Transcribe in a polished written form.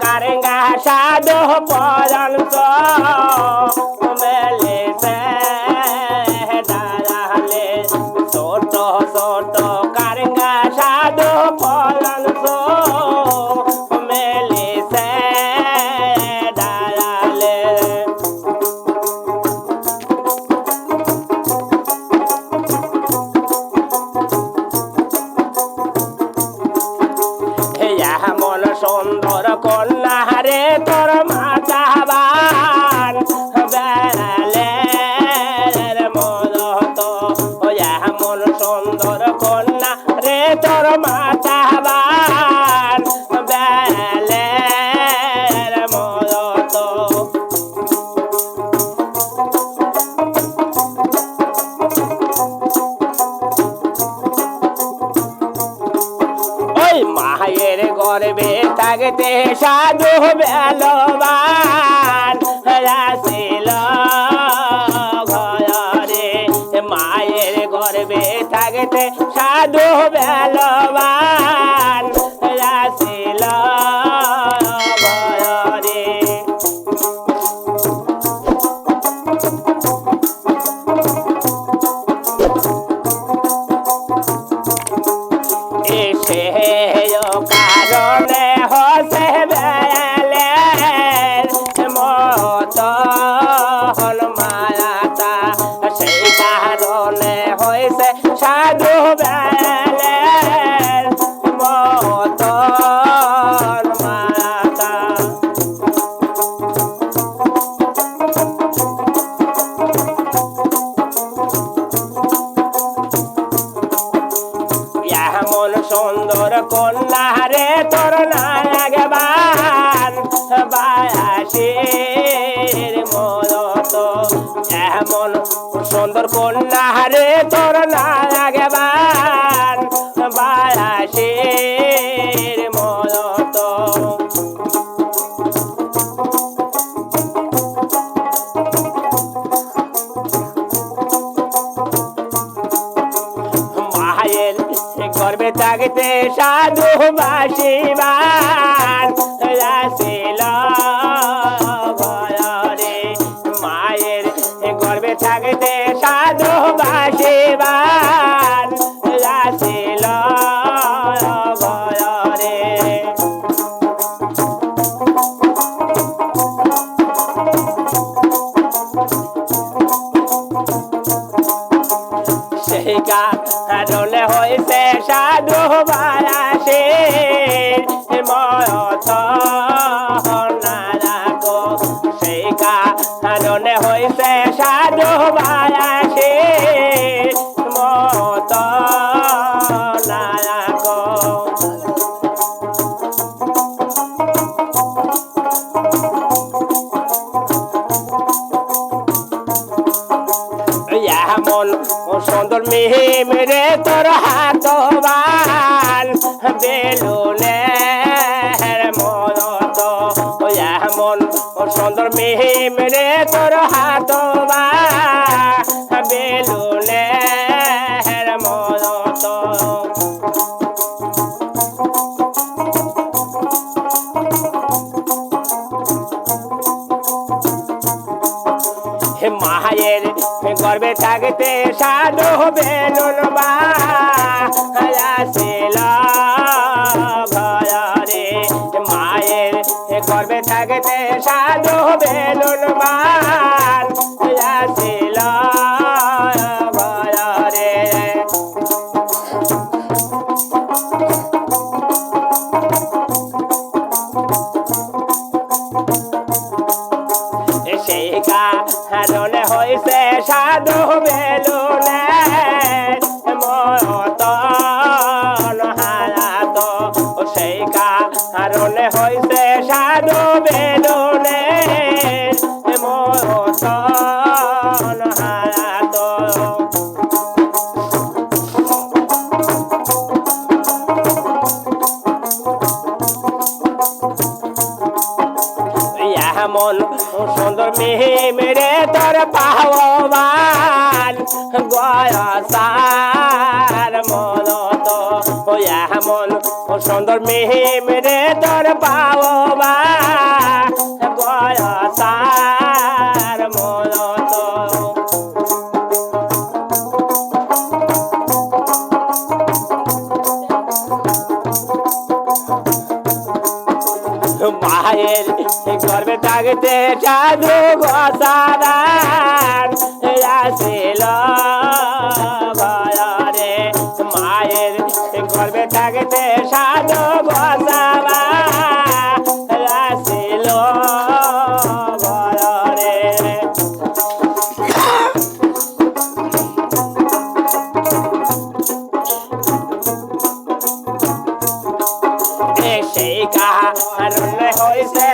কারেঙ্গা সাধু পর্যন্ত মেলেছে ডালে ছোট ছোট কারেঙ্গা সাধু পর্যন্ত মেলেছে ডালে এমন সুন্দর কন্যা রে তোর মাতা বান বেড়ালের মদত এমন সুন্দর কন্যা রে তোর মাতা বান বেড়ালের মদত মায়ের গর্বে থাকতে সাধু বেলবান রাসিল ঘরে মায়ের গর্বে থাকতে সাধু বেলবান রাসিল ঘরে এসে কারণে হসে বেলের মতন মায়াতা সেই কারণে হয়েছে সাধু বেলের মতন মায়াতা এমন সুন্দর কন্যা রে তোর না লাগবান বায়াসের মদত এমন সুন্দর কন্যা রে তোর না লাগবান বায়াসের মদত মায়ের গর্বে থাকতে সাধু বাসিবান রাসিল ঘরে মায়ের গর্বে থাকতে সাধু বাসিবান রাসিল ঘরে সেই কারণে হয়েছে সাধু বায়াসের মতন নারাগো সেই কারণে হয়েছে সাধু বায়াসের মতন নারাগো এমন সুন্দর মিহিম রে তোর হাত বান বেলুনের মদত এমন সুন্দর মিহিম রে তোর হাত বান বেলুনের মদত মায়ের গর্বে থাকতে সাধু বেলুন বায়াসিল ঘরে মায়ের গর্বে থাকতে সাধু বেলুন বায়াসিল ঘরে সেই কারণে হয়েছে সাধু বেলুনের মতন হারাত সেই কারণে হয়েছে সাধু বেলুনের মতন হারাত এমন সুন্দর মিহিম রে তোর পাহবান গয়াসার মনত এমন সুন্দর মিহিম রে তোর পাহবান মায়ের গর্বে থাকতে সাধু গোসাদান আসিল ভয়রে মায়ের গর্বে থাকতে সাধু গোসাদান আসিল ভয়রে সেই কারণে হয়েছে